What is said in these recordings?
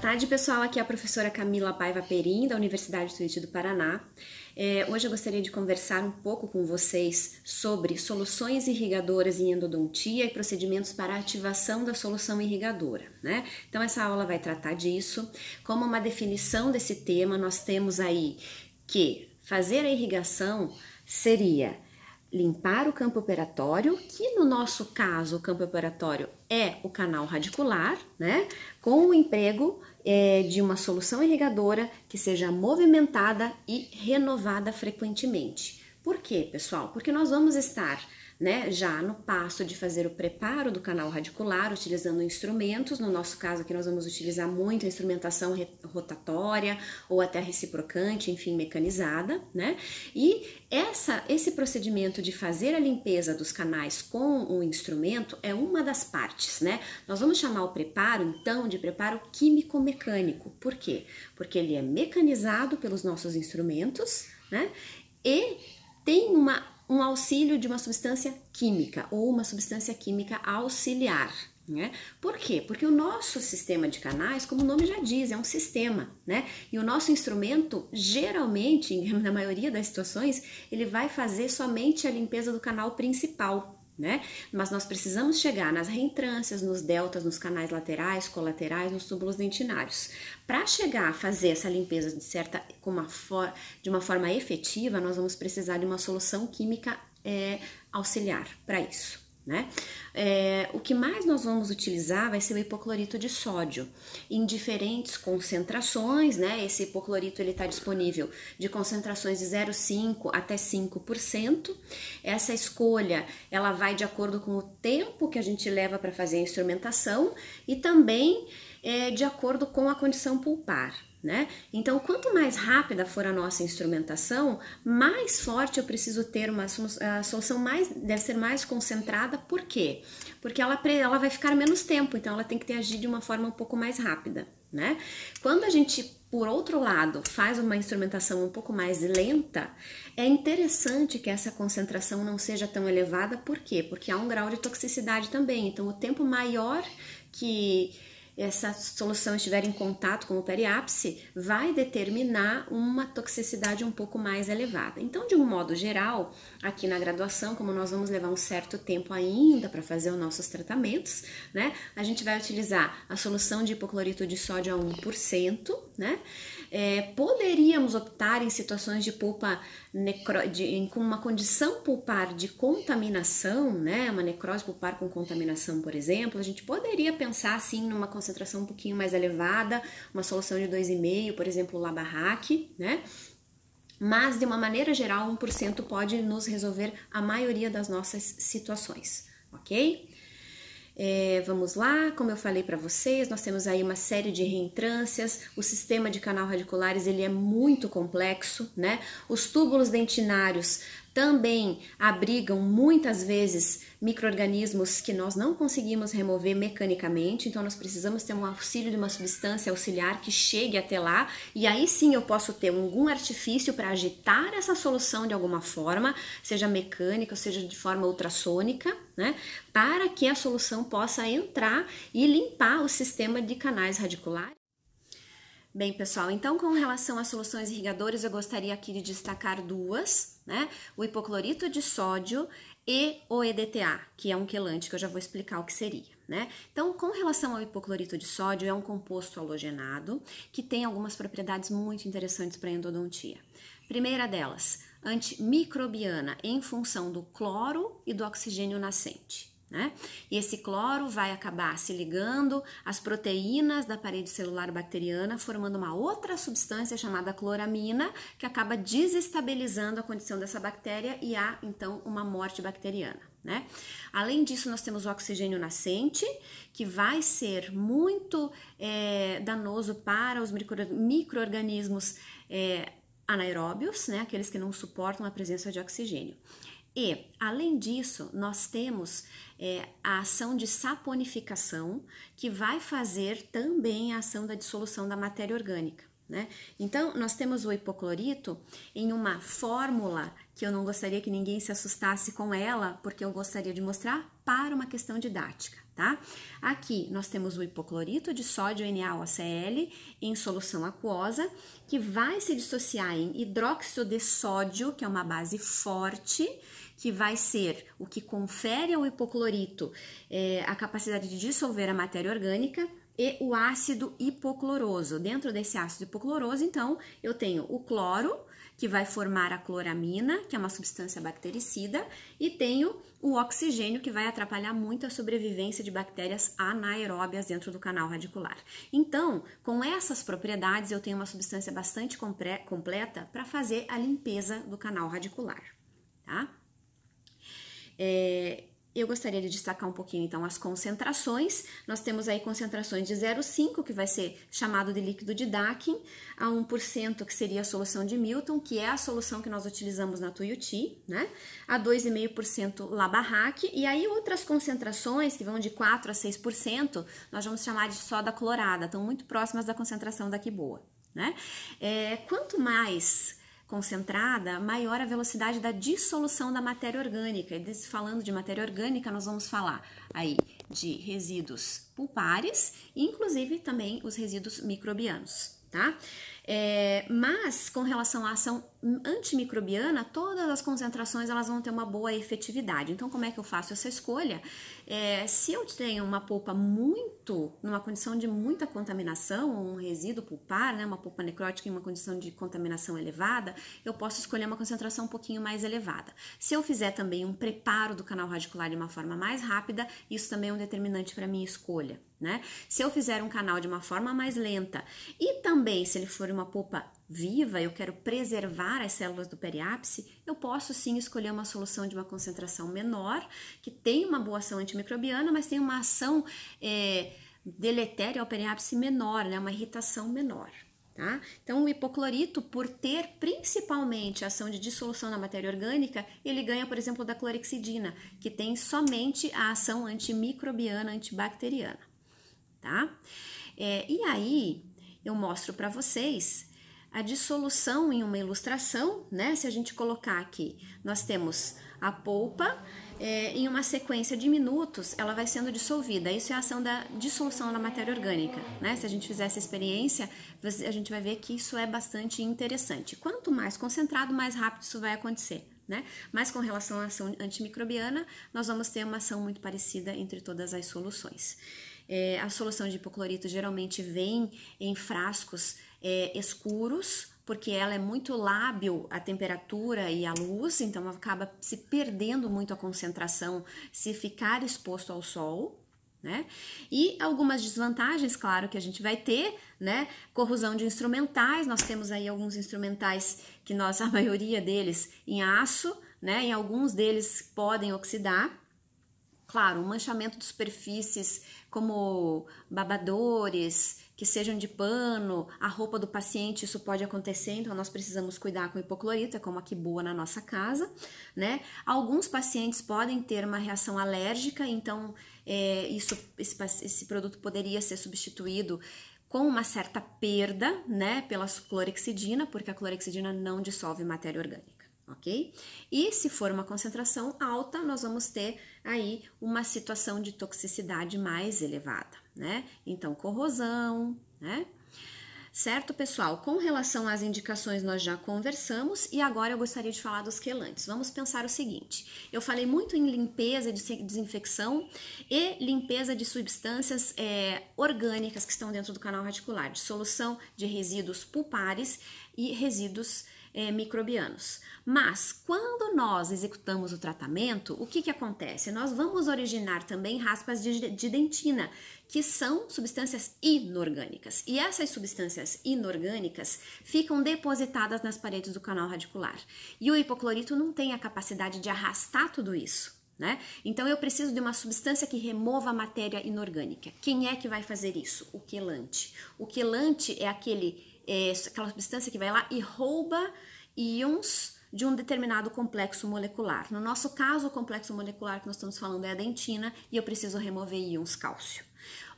tarde, pessoal. Aqui é a professora Camila Paiva Perim, da Universidade Tuiuti do Paraná. Hoje eu gostaria de conversar um pouco com vocês sobre soluções irrigadoras em endodontia e procedimentos para ativação da solução irrigadora, né? Então, essa aula vai tratar disso. Como uma definição desse tema, nós temos aí que fazer a irrigação seria limpar o campo operatório, que no nosso caso o campo operatório é o canal radicular, né? Com o emprego de uma solução irrigadora que seja movimentada e renovada frequentemente. Por quê, pessoal? Porque nós vamos estar, né, já no passo de fazer o preparo do canal radicular, utilizando instrumentos. No nosso caso aqui nós vamos utilizar muito a instrumentação rotatória ou até reciprocante, enfim, mecanizada, né? E esse procedimento de fazer a limpeza dos canais com o instrumento é uma das partes, né? Nós vamos chamar o preparo, então, de preparo químico-mecânico. Por quê? Porque ele é mecanizado pelos nossos instrumentos, né? E tem um auxílio de uma substância química ou uma substância química auxiliar, né? Por quê? Porque o nosso sistema de canais, como o nome já diz, é um sistema, né? E o nosso instrumento, geralmente, na maioria das situações, ele vai fazer somente a limpeza do canal principal, né? Mas nós precisamos chegar nas reentrâncias, nos deltas, nos canais laterais, colaterais, nos túbulos dentinários. Para chegar a fazer essa limpeza de uma forma efetiva, nós vamos precisar de uma solução química auxiliar para isso, né? O que mais nós vamos utilizar vai ser o hipoclorito de sódio em diferentes concentrações, né? Esse hipoclorito ele está disponível de concentrações de 0,5 até 5%. Essa escolha ela vai de acordo com o tempo que a gente leva para fazer a instrumentação e também de acordo com a condição pulpar, né? Então, quanto mais rápida for a nossa instrumentação, mais forte eu preciso ter a solução deve ser mais concentrada. Por quê? Porque ela vai ficar menos tempo, então ela tem que agir de uma forma um pouco mais rápida, né? Quando a gente, por outro lado, faz uma instrumentação um pouco mais lenta, é interessante que essa concentração não seja tão elevada. Por quê? Porque há um grau de toxicidade também, então o tempo maior que essa solução estiver em contato com o periápice, vai determinar uma toxicidade um pouco mais elevada. Então, de um modo geral, aqui na graduação, como nós vamos levar um certo tempo ainda para fazer os nossos tratamentos, né? A gente vai utilizar a solução de hipoclorito de sódio a 1%, né? Poderíamos optar em situações de pulpa com uma condição pulpar de contaminação, né? Uma necrose pulpar com contaminação, por exemplo, a gente poderia pensar assim numa concentração um pouquinho mais elevada, uma solução de 2,5, por exemplo, o Labarraque, né? Mas de uma maneira geral, 1% pode nos resolver a maioria das nossas situações, ok? Vamos lá, como eu falei para vocês, nós temos aí uma série de reentrâncias, o sistema de canal radiculares ele é muito complexo, né? Os túbulos dentinários também abrigam muitas vezes micro-organismos que nós não conseguimos remover mecanicamente, então nós precisamos ter um auxílio de uma substância auxiliar que chegue até lá, e aí sim eu posso ter algum artifício para agitar essa solução de alguma forma, seja mecânica, ou seja de forma ultrassônica, né, para que a solução possa entrar e limpar o sistema de canais radiculares. Bem, pessoal, então com relação às soluções irrigadoras, eu gostaria aqui de destacar duas, né? O hipoclorito de sódio e o EDTA, que é um quelante, que eu já vou explicar o que seria, né? Então, com relação ao hipoclorito de sódio, é um composto halogenado que tem algumas propriedades muito interessantes para a endodontia. Primeira delas, antimicrobiana em função do cloro e do oxigênio nascente, né? E esse cloro vai acabar se ligando às proteínas da parede celular bacteriana, formando uma outra substância chamada cloramina, que acaba desestabilizando a condição dessa bactéria e há, então, uma morte bacteriana, né? Além disso, nós temos o oxigênio nascente, que vai ser muito danoso para os micro-organismos anaeróbios, né? Aqueles que não suportam a presença de oxigênio. E, além disso, nós temos a ação de saponificação, que vai fazer também a ação da dissolução da matéria orgânica, né? Então, nós temos o hipoclorito em uma fórmula que eu não gostaria que ninguém se assustasse com ela, porque eu gostaria de mostrar para uma questão didática, tá? Aqui nós temos o hipoclorito de sódio NaOCl em solução aquosa, que vai se dissociar em hidróxido de sódio, que é uma base forte, que vai ser o que confere ao hipoclorito a capacidade de dissolver a matéria orgânica, e o ácido hipocloroso. Dentro desse ácido hipocloroso, então, eu tenho o cloro, que vai formar a cloramina, que é uma substância bactericida, e tenho o oxigênio, que vai atrapalhar muito a sobrevivência de bactérias anaeróbias dentro do canal radicular. Então, com essas propriedades, eu tenho uma substância bastante completa para fazer a limpeza do canal radicular, tá? Eu gostaria de destacar um pouquinho, então, as concentrações. Nós temos aí concentrações de 0,5, que vai ser chamado de líquido de Dakin, a 1%, que seria a solução de Milton, que é a solução que nós utilizamos na Tuiuti, né? A 2,5% Labarraque, e aí outras concentrações, que vão de 4% a 6%, nós vamos chamar de soda clorada, estão muito próximas da concentração da Quiboa, né? Quanto mais concentrada, maior a velocidade da dissolução da matéria orgânica. E falando de matéria orgânica, nós vamos falar aí de resíduos pulpares, inclusive também os resíduos microbianos, tá? Mas com relação à ação antimicrobiana, todas as concentrações elas vão ter uma boa efetividade. Então, como é que eu faço essa escolha? Se eu tenho uma polpa numa condição de muita contaminação, um resíduo pulpar, né, uma polpa necrótica em uma condição de contaminação elevada, eu posso escolher uma concentração um pouquinho mais elevada. Se eu fizer também um preparo do canal radicular de uma forma mais rápida, isso também é um determinante para a minha escolha, né? Se eu fizer um canal de uma forma mais lenta e também se ele for uma polpa viva, eu quero preservar as células do periápice, eu posso sim escolher uma solução de uma concentração menor, que tem uma boa ação antimicrobiana, mas tem uma ação deletéria ao periápice menor, né? Uma irritação menor. Tá? Então, o hipoclorito, por ter principalmente a ação de dissolução na matéria orgânica, ele ganha, por exemplo, da clorexidina, que tem somente a ação antimicrobiana, antibacteriana. Tá? E aí, eu mostro para vocês a dissolução em uma ilustração, né? Se a gente colocar aqui, nós temos a polpa, em uma sequência de minutos, ela vai sendo dissolvida. Isso é a ação da dissolução na matéria orgânica, né? Se a gente fizer essa experiência, a gente vai ver que isso é bastante interessante. Quanto mais concentrado, mais rápido isso vai acontecer, né? Mas com relação à ação antimicrobiana, nós vamos ter uma ação muito parecida entre todas as soluções. A solução de hipoclorito geralmente vem em frascos escuros, porque ela é muito lábil à temperatura e à luz, então acaba se perdendo muito a concentração se ficar exposto ao sol, né? E algumas desvantagens, claro, que a gente vai ter, né? Corrosão de instrumentais, nós temos aí alguns instrumentais que a maioria deles em aço, né? E alguns deles podem oxidar. Claro, um manchamento de superfícies como babadores, que sejam de pano, a roupa do paciente, isso pode acontecer, então nós precisamos cuidar com hipoclorito, é como a Quiboa na nossa casa, né? Alguns pacientes podem ter uma reação alérgica, então esse produto poderia ser substituído com uma certa perda, né, pela clorexidina, porque a clorexidina não dissolve matéria orgânica. Ok? E se for uma concentração alta, nós vamos ter aí uma situação de toxicidade mais elevada, né? Então, corrosão, né? Certo, pessoal? Com relação às indicações, nós já conversamos e agora eu gostaria de falar dos quelantes. Vamos pensar o seguinte, eu falei muito em limpeza de desinfecção e limpeza de substâncias orgânicas que estão dentro do canal radicular, de solução de resíduos pulpares e resíduos microbianos. Mas quando nós executamos o tratamento, o que acontece? Nós vamos originar também raspas de dentina, que são substâncias inorgânicas. E essas substâncias inorgânicas ficam depositadas nas paredes do canal radicular. E o hipoclorito não tem a capacidade de arrastar tudo isso, né? Então eu preciso de uma substância que remova a matéria inorgânica. Quem é que vai fazer isso? O quelante. O quelante é aquela substância que vai lá e rouba íons de um determinado complexo molecular. No nosso caso, o complexo molecular que nós estamos falando é a dentina e eu preciso remover íons cálcio.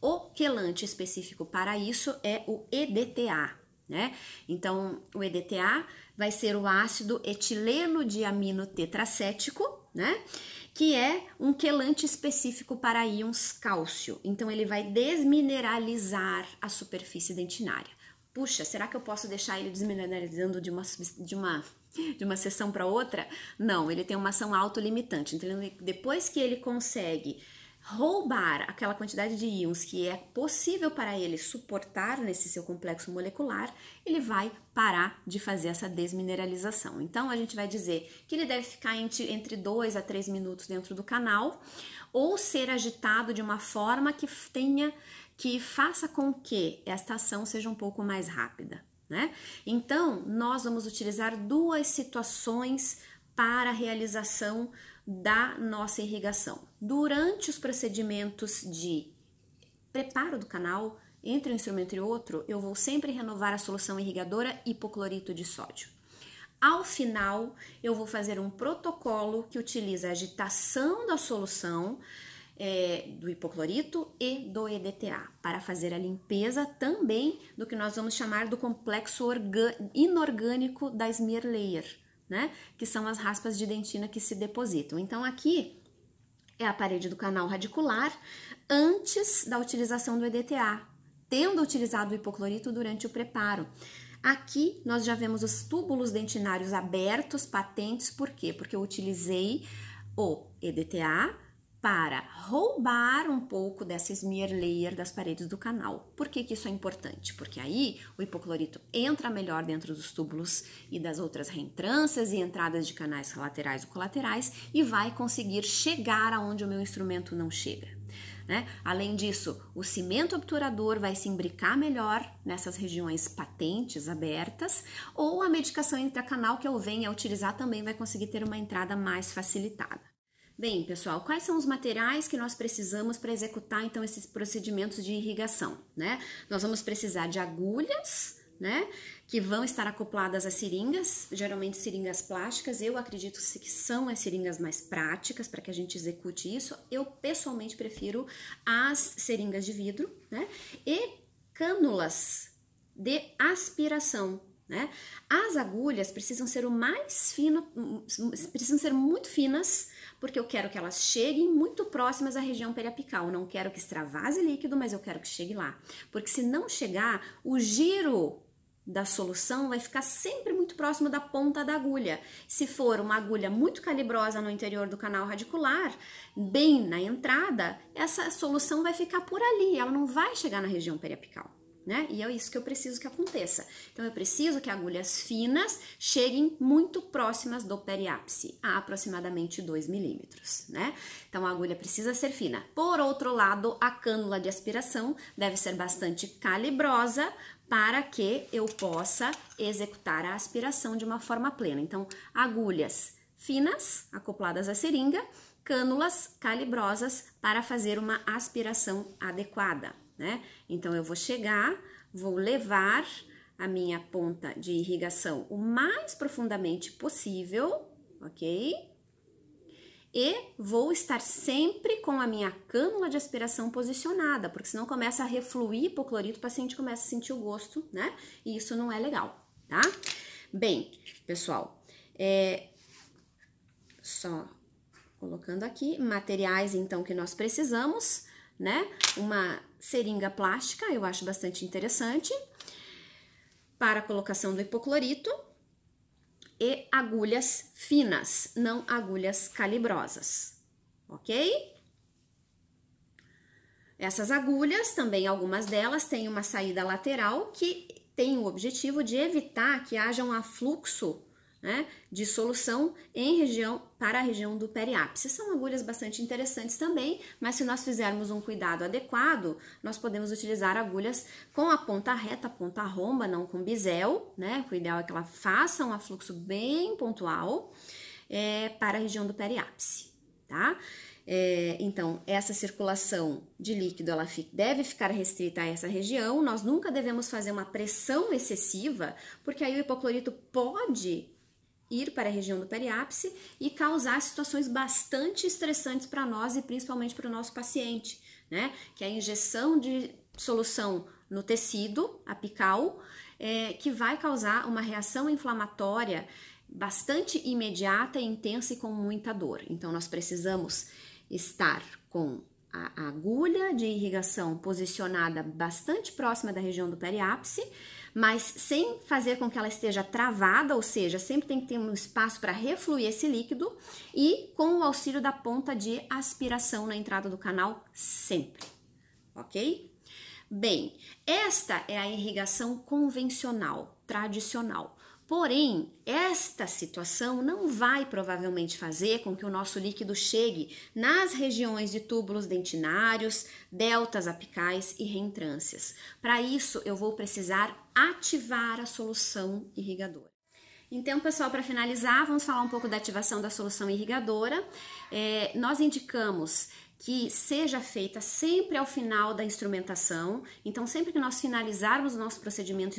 O quelante específico para isso é o EDTA, né? Então, o EDTA vai ser o ácido etileno diamino tetracético, né? Que é um quelante específico para íons cálcio. Então, ele vai desmineralizar a superfície dentinária. Puxa, será que eu posso deixar ele desmineralizando de uma sessão para outra? Não, ele tem uma ação autolimitante. Então, depois que ele consegue roubar aquela quantidade de íons que é possível para ele suportar nesse seu complexo molecular, ele vai parar de fazer essa desmineralização. Então, a gente vai dizer que ele deve ficar entre 2 a 3 minutos dentro do canal ou ser agitado de uma forma que faça com que esta ação seja um pouco mais rápida, né? Então, nós vamos utilizar 2 situações para a realização da nossa irrigação. Durante os procedimentos de preparo do canal, entre um instrumento e outro, eu vou sempre renovar a solução irrigadora hipoclorito de sódio. Ao final, eu vou fazer um protocolo que utiliza a agitação da solução do hipoclorito e do EDTA, para fazer a limpeza também do que nós vamos chamar do complexo inorgânico da smear layer, né? Que são as raspas de dentina que se depositam. Então, aqui é a parede do canal radicular antes da utilização do EDTA, tendo utilizado o hipoclorito durante o preparo. Aqui nós já vemos os túbulos dentinários abertos, patentes, por quê? Porque eu utilizei o EDTA para roubar um pouco dessa smear layer das paredes do canal. Por que isso é importante? Porque aí o hipoclorito entra melhor dentro dos túbulos e das outras reentrâncias e entradas de canais laterais ou colaterais e vai conseguir chegar aonde o meu instrumento não chega, né? Além disso, o cimento obturador vai se imbricar melhor nessas regiões patentes, abertas, ou a medicação intracanal que eu venha a utilizar também vai conseguir ter uma entrada mais facilitada. Bem, pessoal, quais são os materiais que nós precisamos para executar, então, esses procedimentos de irrigação, né? Nós vamos precisar de agulhas, né, que vão estar acopladas às seringas, geralmente seringas plásticas. Eu acredito que são as seringas mais práticas para que a gente execute isso. Eu, pessoalmente, prefiro as seringas de vidro, né, e cânulas de aspiração, né? As agulhas precisam ser precisam ser muito finas, porque eu quero que elas cheguem muito próximas à região periapical. Eu não quero que extravase líquido, mas eu quero que chegue lá. Porque se não chegar, o giro da solução vai ficar sempre muito próximo da ponta da agulha. Se for uma agulha muito calibrosa no interior do canal radicular, bem na entrada, essa solução vai ficar por ali, ela não vai chegar na região periapical, né? E é isso que eu preciso que aconteça. Então, eu preciso que agulhas finas cheguem muito próximas do periápice, a aproximadamente 2 milímetros, né? Então, a agulha precisa ser fina. Por outro lado, a cânula de aspiração deve ser bastante calibrosa para que eu possa executar a aspiração de uma forma plena. Então, agulhas finas, acopladas à seringa, cânulas calibrosas para fazer uma aspiração adequada, né? Então, eu vou chegar, vou levar a minha ponta de irrigação o mais profundamente possível, ok? E vou estar sempre com a minha cânula de aspiração posicionada, porque senão começa a refluir hipoclorito, o paciente começa a sentir o gosto, né? E isso não é legal, tá? Bem, pessoal, só colocando aqui, materiais então que nós precisamos, né? Uma seringa plástica, eu acho bastante interessante, para a colocação do hipoclorito, e agulhas finas, não agulhas calibrosas, ok? Essas agulhas, também algumas delas têm uma saída lateral que tem o objetivo de evitar que haja um afluxo, né, de solução para a região do periápice. São agulhas bastante interessantes também, mas se nós fizermos um cuidado adequado, nós podemos utilizar agulhas com a ponta reta, a ponta romba, não com bisel, né? O ideal é que ela faça um afluxo bem pontual para a região do periápice, tá? Então, essa circulação de líquido ela deve ficar restrita a essa região. Nós nunca devemos fazer uma pressão excessiva, porque aí o hipoclorito pode ir para a região do periápice e causar situações bastante estressantes para nós e principalmente para o nosso paciente, né? Que é a injeção de solução no tecido apical que vai causar uma reação inflamatória bastante imediata, intensa e com muita dor. Então, nós precisamos estar com a agulha de irrigação posicionada bastante próxima da região do periápice, mas sem fazer com que ela esteja travada, ou seja, sempre tem que ter um espaço para refluir esse líquido e com o auxílio da ponta de aspiração na entrada do canal, sempre, ok? Bem, esta é a irrigação convencional, tradicional. Porém, esta situação não vai provavelmente fazer com que o nosso líquido chegue nas regiões de túbulos dentinários, deltas apicais e reentrâncias. Para isso, eu vou precisar ativar a solução irrigadora. Então, pessoal, para finalizar, vamos falar um pouco da ativação da solução irrigadora. Nós indicamos que seja feita sempre ao final da instrumentação. Então, sempre que nós finalizarmos o nosso procedimento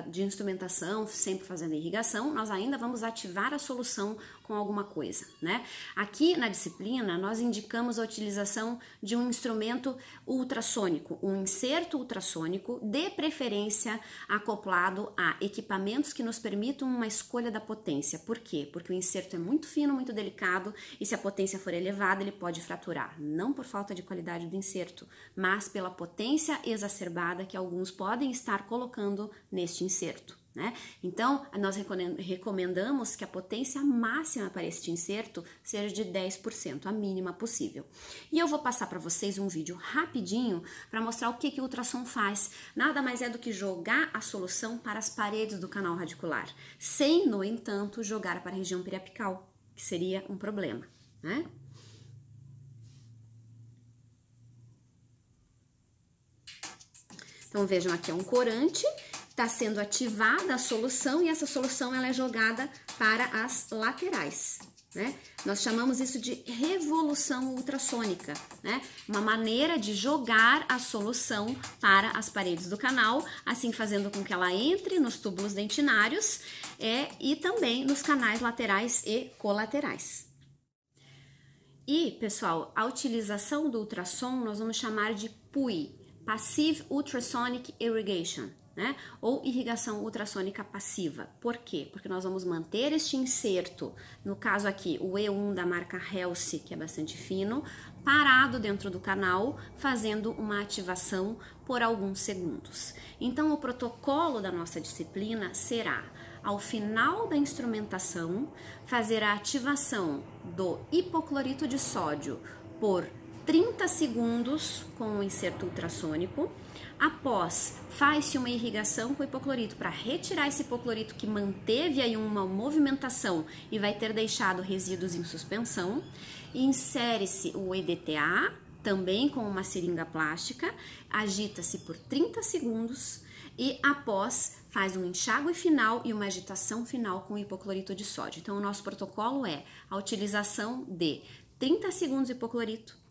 de instrumentação, sempre fazendo a irrigação, nós ainda vamos ativar a solução com alguma coisa, né? Aqui na disciplina, nós indicamos a utilização de um instrumento ultrassônico, um inserto ultrassônico, de preferência acoplado a equipamentos que nos permitam uma escolha da potência. Por quê? Porque o inserto é muito fino, muito delicado, e se a potência for elevada, ele pode fraturar. Não por falta de qualidade do inserto, mas pela potência exacerbada que alguns podem estar colocando neste inserto, né? Então, nós recomendamos que a potência máxima para este inserto seja de 10%, a mínima possível. E eu vou passar para vocês um vídeo rapidinho para mostrar o que o ultrassom faz. Nada mais é do que jogar a solução para as paredes do canal radicular, sem, no entanto, jogar para a região periapical, que seria um problema, né? Então, vejam, aqui é um corante, está sendo ativada a solução e essa solução ela é jogada para as laterais, né? Nós chamamos isso de revolução ultrassônica, né? Uma maneira de jogar a solução para as paredes do canal, assim fazendo com que ela entre nos túbulos dentinários e também nos canais laterais e colaterais. E, pessoal, a utilização do ultrassom nós vamos chamar de PUI, Passive Ultrasonic Irrigation, né? Ou irrigação ultrassônica passiva. Por quê? Porque nós vamos manter este inserto, no caso aqui o E1 da marca Helse, que é bastante fino, parado dentro do canal, fazendo uma ativação por alguns segundos. Então, o protocolo da nossa disciplina será, ao final da instrumentação, fazer a ativação do hipoclorito de sódio por 30 segundos com o inserto ultrassônico. Após, faz-se uma irrigação com hipoclorito para retirar esse hipoclorito que manteve aí uma movimentação e vai ter deixado resíduos em suspensão. Insere-se o EDTA, também com uma seringa plástica, agita-se por 30 segundos e após faz um enxágue final e uma agitação final com hipoclorito de sódio. Então, o nosso protocolo é a utilização de 30 segundos hipoclorito,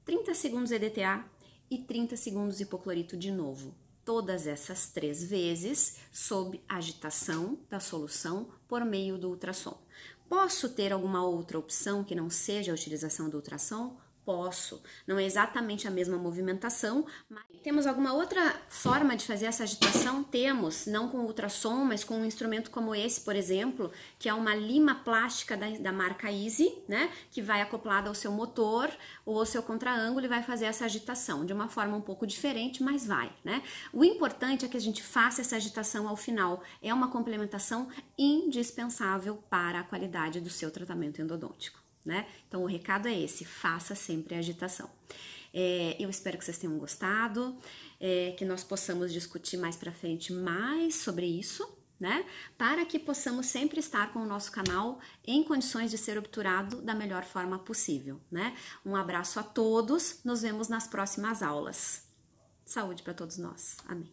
30 segundos EDTA e 30 segundos hipoclorito de novo. Todas essas 3 vezes sob agitação da solução por meio do ultrassom. Posso ter alguma outra opção que não seja a utilização do ultrassom? Posso. Não é exatamente a mesma movimentação, mas temos alguma outra forma de fazer essa agitação? Temos, não com ultrassom, mas com um instrumento como esse, por exemplo, que é uma lima plástica da marca Easy, né? Que vai acoplada ao seu motor ou ao seu contraângulo e vai fazer essa agitação de uma forma um pouco diferente, mas vai, né? O importante é que a gente faça essa agitação ao final. É uma complementação indispensável para a qualidade do seu tratamento endodôntico, né? Então, o recado é esse, faça sempre a agitação. Eu espero que vocês tenham gostado, que nós possamos discutir mais pra frente mais sobre isso, né? Para que possamos sempre estar com o nosso canal em condições de ser obturado da melhor forma possível, né? Um abraço a todos, nos vemos nas próximas aulas. Saúde para todos nós. Amém.